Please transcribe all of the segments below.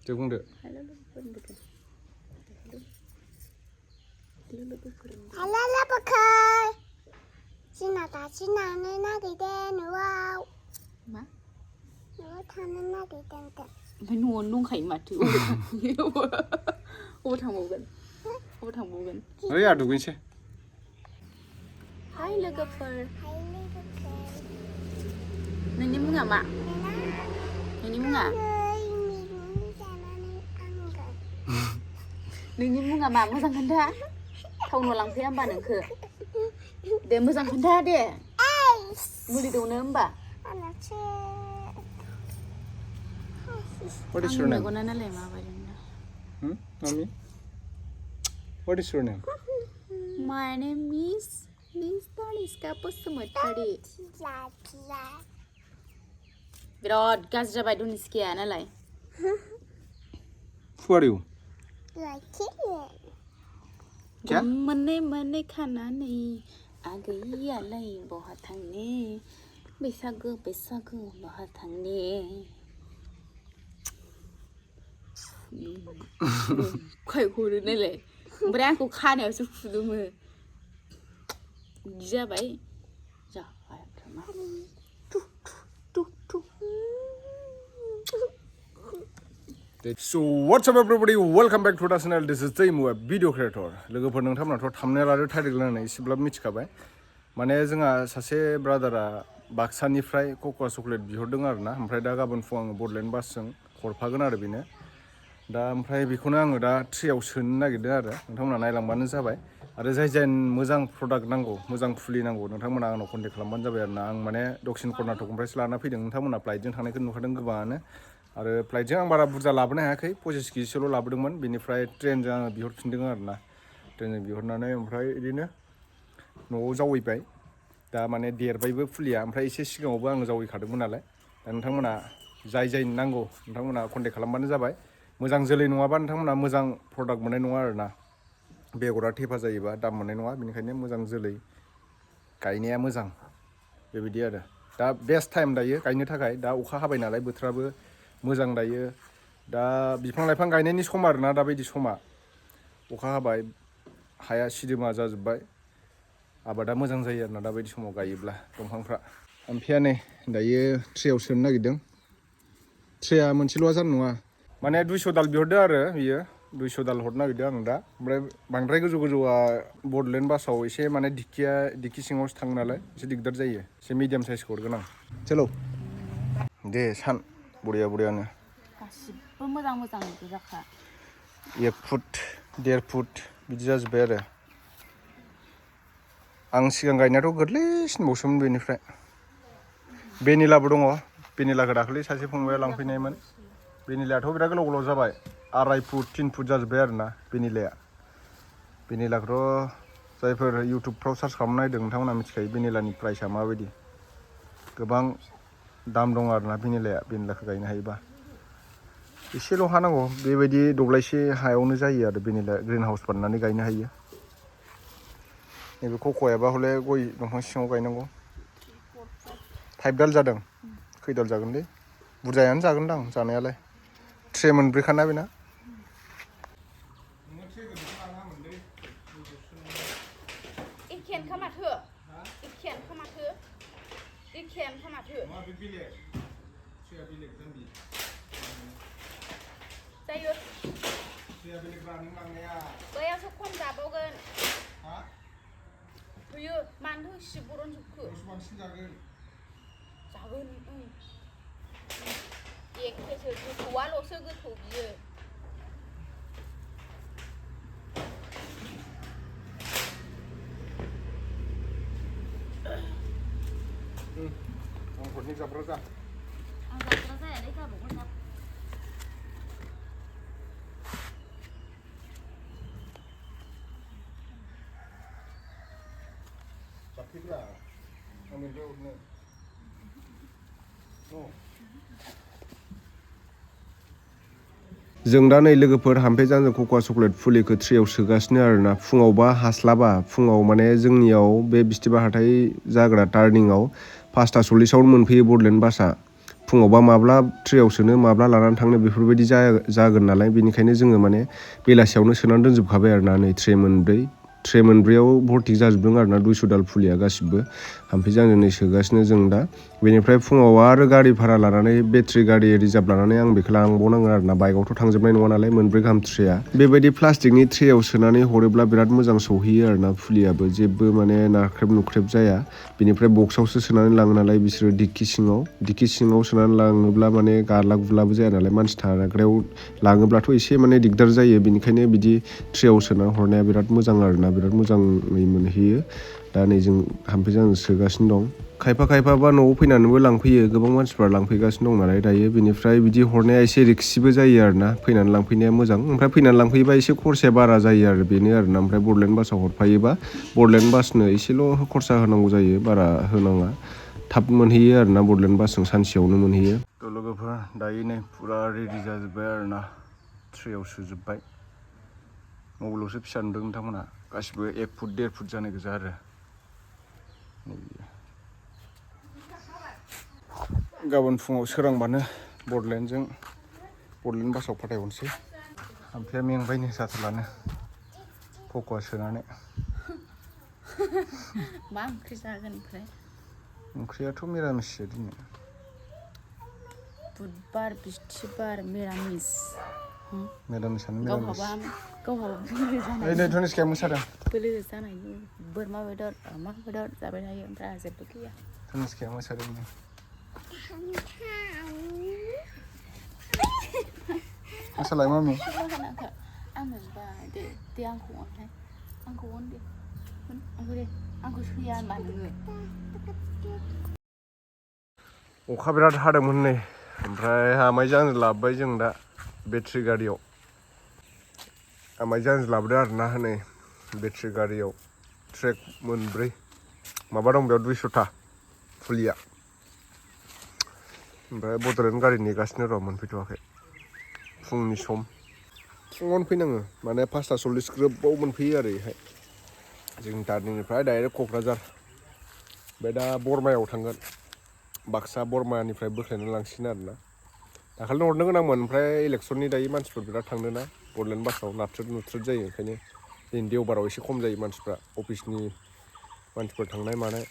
दे बुंदो हेलो लोगोफोर जोंना दासो नानो नागिरदों न'आव मा न'आव थानो नागिरदों ओमफ्राय न'आवनो दंखायो माथो अबाव थांबावगोन ओइ आ दुगैनोसै हाय लोगोफोर नोंनि मुङा मा नोंनि मुङा नोंनि मुङा मा मोजां खोन्था टाउनाव लांफैया होमबा नोंखो दे मोजां खोन्था दे मुलि दौनो होमबा What is your name? मेगनालाय माबायदि Mommy? What is your name? My name is Taliska Bosumataरि बिराद गाज्रि जाबाय दुनिस्किया नालाय Who are you? क्या मोननै खानानै आगैयालाय बहा थांनि बैसागु बहा थांनि खाय हरो नालाय ओमफ्राय आंखौ खानायावसो फुदुमो बिदि जाबाय So what's up everybody? Welcome back to the channel. This is Jwng, video creator. लोगोफोर नोंथांमोनाथ' थाम्बनेल आरो टाइटेल होनानै एसेब्लाबो मिथिखाबाय माने जोंहा सासे ब्रादारा बाक्सानिफ्राय कक'आ चकलेट बिहरदों आरोना ओमफ्राय दा गाबोन फुङाव आङो बडलेण्ड बासजों हरफागोन आरो बेनो दा ओमफ्राय बेखौनो आङो दा ट्रेयाव सोनो नागिरदों आरो नोंथांमोना नायलांबानो जाबाय आरो जाय मोजां प्रडाक्ट नांगौ मोजां फुलि नांगौ नोंथांमोना आंनाव कन्टेक्ट खालामबानो जाबाय आरोना आं माने दक्षिण कर्नाटकनिफ्रायसो लाना फैदों नोंथांमोना फ्लाइटजों थांनायखौ नुखादों गोबाङानो आरो फ्लाइटजों आं बारा बुरजा लाबोनो हायाखै 25 केजिसोल' लाबोदोंमोन बेनिफ्राय ट्रेनजों आङो बिहरफिनदों आरोना ट्रेनजों बिहरनानै ओमफ्राय बिदिनो न'आव जावैबाय दा माने देरबायबो फुलिया ओमफ्राय एसे सिगाङावबो आङो जावैखादोंमोन नालाय दा नोंथांमोना जाय नांगौ नोंथांमोना कन्टेक्ट खालामबानो जाबाय मोजां जोलै नङाबा नोंथांमोना मोजां प्रडाक्ट मोननाय नङा आरोना बेगरा थेफा जायोबा दाम मोननाय नङा बेनिखायनो मोजां जोलै गायनाया मोजां बेबायदि आरो दा बेस्ट टाइम दायो गायनो थाखाय दा अखा हाबाय नालाय बोथोराबो मोजां दायो दा बिफां लाइफां गायनायनि सम आरोना दा बायदि समा अखा हाबाय हाया सिदोमा जाजोब्बाय आबादा मोजां जायो आरोना दा बायदि समाव गायोब्ला दंफांफ्रा ओमफ्राय नै दायो ट्रेयाव सोनो नागिरदों ट्रेया मोनसेल'आ जानाय नङा माने 200 दाल बिहरदों आरो बियो 200 दाल हरनो नागिरदों आं दा ओमफ्राय बांद्राय गोजौआ बडलेण्ड बासाव एसे माने डिक्कि सिङावसो थाङो नालाय एसे दिगदार जायो एसे मिडियाम साइजखौ हरगोन आं चलो दे सान बरियानो गासिबो मोजां गोजाखा 1 फुट 1.5 फुट बिदि जाजोब्बाय आरो आं सिगां गायनायाथ' गोरलैसिनबावसोमोन बेनिफ्राय भेनिलाबो दङ भेनिलाखौ दाखालि सासे फंबाया लांफैनायमोन भेनिलायाथ' बिराद गोलाव जाबाय 2.5 फुट 3 फुट जाजोब्बाय आरोना भेनिलाखौथ' जायफोर इउटुबफ्राव सार्च खालामना नायदों नोंथांमोना मिथिखायो भेनिलानि प्राइसआ माबायदि गोबां दाम दं आरोना भेनिलाखौ गायनो हायोबा एसेल' हा नांगौ बेबायदि दब्लायसे हायावनो जायो आरो भेनिला ग्रिन हाउस बानायनानै गायनो हायो नैबे कक'याबा हले गय दंफां सिङाव गायनांगौ 5 दाल जादों खै दाल जागोनलै बुरजायानो जागोनदां जानायालाय ट्रे मोनब्रैखाना बेना जायो बैयावसो खम जाबावगोन होयो मानो होसि बरन जोबखो जागोन एखेसो गोथौआल'सो गोथौ बियो आं जाग्रा जायालै गाबावगोन ना जों दा नै लोगोफोर हामफेजानजों कक'आ चकलेट फुलिखौ ट्रेयाव सोगासिनो आरोना फुङावबा हास्लाबा फुङाव माने जोंनियाव बे बिस्थिबार हाथाय जाग्रा टार्निंआव 5:40 मोनफैयो बडलेण्ड बासआ फुङावबा माब्ला ट्रेयाव सोनो माब्ला लानानै थांनो बेफोरबायदि जागोन नालाय बेनिखायनो जोङो माने बेलासियावनो सोनानै दोनजोबखाबाय आरोना नै ट्रे मोनब्रैयाव भर्ति जाजोबदों आरोना 200 दाल फुलिया गासिबो ओमफ्राय जों नै सोगासिनो जों दा बेनिफ्राय फुङाव आरो गारि भारा लानानै बेटारि गारि रिजार्भ लानानै आं बेखौ लांबावनांगोन आरोना बाइकआवथ' थांजोबनाय नङा नालाय मोनब्रै गाहाम ट्रेया बेबायदि प्लास्टिकनि ट्रेयाव सोनानै हरोब्ला बिराद मोजां सौहैयो आरोना फुलियाबो जेबो माने नाख्रेब नुख्रेब जाया बेनिफ्राय बक्सआवसो सोनानै लाङो नालाय बिसोरो डिक्कि सिङाव सोनानै लाङोब्ला माने गारला गुरलाबो जाया नालाय मानसि थाग्रायाव लाङोब्लाथ' एसे माने दिगदार जायो बेनिखायनो बिदि ट्रेयाव सोनानै हरनाया बिराद मोजां आरोना बिराद मोजाङै मोनहैयो दा नै जों हाम्फैजों आं सोगासिनो दं खायफा न'आव फैनानैबो लांफैयो गोबां मानसिफ्रा लांफैगासिनो दं नालाय दायो बेनिफ्राय बिदि हरनाया एसे रिक्सिबो जायो आरोना फैनानै लांफैनाया मोजां ओमफ्राय फैनानै लांफैयोबा एसे खरसाया बारा जायो आरो बेनो आरोना ओमफ्राय बडलेण्ड बासाव हरफायोबा बडलेण्ड बासनो एसेल' खरसा होनांगौ जायो बारा होनाङा थाब मोनहैयो आरोना बडलेण्ड बासजों सानसेयावनो मोनहैयो थ' लोगोफोर दायो नै फुरा रेडि जाजोब्बाय आरोना ट्रेयाव सोजोब्बाय मबाइलावसो फिसा नुदों नोंथांमोनहा गासिबो 1 फुट 1.5 फुट जानाय गोजा आरो गाबोन फुङाव सोरांबानो बडलेण्ड बासाव फाथायहरनोसै ओमफ्राय मेंबायनो जाथारलानो फक'आ सोनानै मा ओंख्रि जागोन ओमफ्राय ओंख्रियाथ' मिरामिससो दिनै बुधबार बिस्थिबार मिरामिस मिरामिसानो गावहाबा नै धनेसखाया मोसादों बोलो जानायनि बोरमा बेदर अमा बेदर जाबाय थायो ओमफ्राय आंहा जेबो गैया धनेसखाया मोसादों मोसालाय मामि आंनो दे आंखौ अनलाय आंखौ अन दे आंखौ सैया होनबा नोङो अखा बिराद हादोंमोन नै ओमफ्राय आमाइजों आंजों लाबोबाय जों दा बेटारि गारियाव आमाइजों आंजों लाबोदो आरोना नै बेटारि गारियाव ट्रेक मोनब्रै माबा दं बेयाव 200था फुलिया ओमफ्राय बडलेण्ड गारि नेगासिनो र' मोनफैथ'वाखै फुंनि सम फुङावनो फैनाङो माने 5:40 ग्रोबाव मोनफैयो आरो बेहाय जों दार्जिलिंनिफ्राय डाइरेक्ट क'क्राझार ओमफ्राय दा बरमायाव थांगोन बाक्सा बरमानिफ्राय बोख्लायनानै लांसिगोन आरोना दाखालिनो हरनो गोनांमोन ओमफ्राय इलेक्सननि दायो मानसिफोर बिराद थांदोंना बडलेण्ड बासाव नाथ्रोद जायो ओंखायनो दिनै देवबाराव एसे खम जायो मानसिफ्रा अफिसनि मानसिफोर थांनाय मानाय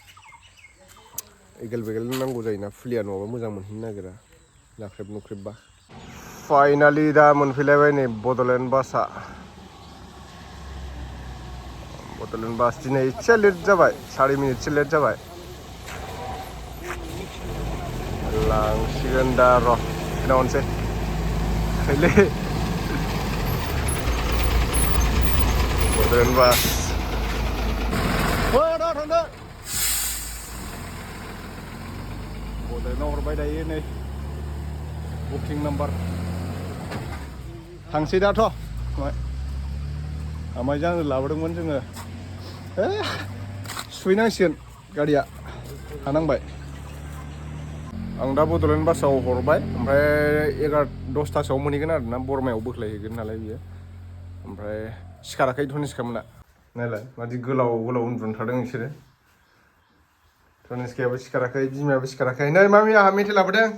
एगेल बेगेल नांगौ जायोना फुलिया नङाबा मोजां मोनहैनो नागिरा नाख्रेब नुख्रेबबा फाइनालि दा मोनफैलायबाय नै बडलेण्ड बासआ बडलेण्ड बास दिनै एसे लेट जाबाय 4 मिनिटसो लेट जाबाय लांसिगोन दा र' खोनाहरनोसै फैलै बडलेण्ड बास थांदो बडलेण्डआव हरबाय दायो नै बुकिं नाम्बार थांसै दाथ' आमाइजों आंजों लाबोदोंमोन जोङो सुहैनांसिगोन गारिया हानांबाय आं दा बडलेण्ड बासाव हरबाय ओमफ्राय 10:30सोआव मोनहैगोन आरोना बरमायाव बोख्लायहैगोन नालाय बियो ओमफ्राय सिखाराखै धनेसखामोना नायलाय मादि गोलाव उन्दुना थादों बिसोरो धनेसखायाबो सिखाराखै बिमायाबो सिखाराखै नै मामि आंहा मेथाइ लाबोदों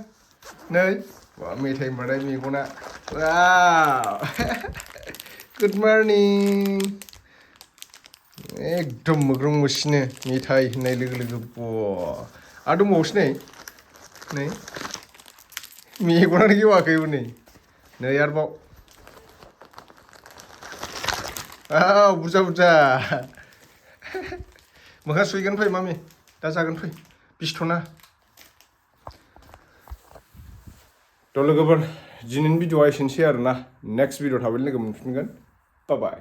नै मेथाइ होनबाथाय मेगना गुड मर्निं एकदम मोग्रोम मोसिनो मेथाइ होननाय लोगो लोगो आरो दंबावोसो नै मेगनानो गेवाखैबो नै आरोबाव बुरजा मोखां सुहैगोन फै मामि दा जागोन फै बिस्थ'ना थ' लोगोफोर दिनैनि भिडिअ'आ एसेनोसै आरोना नेक्स्ट भिडिअ' थाबैनो लोगो मोनफिनगोन बाय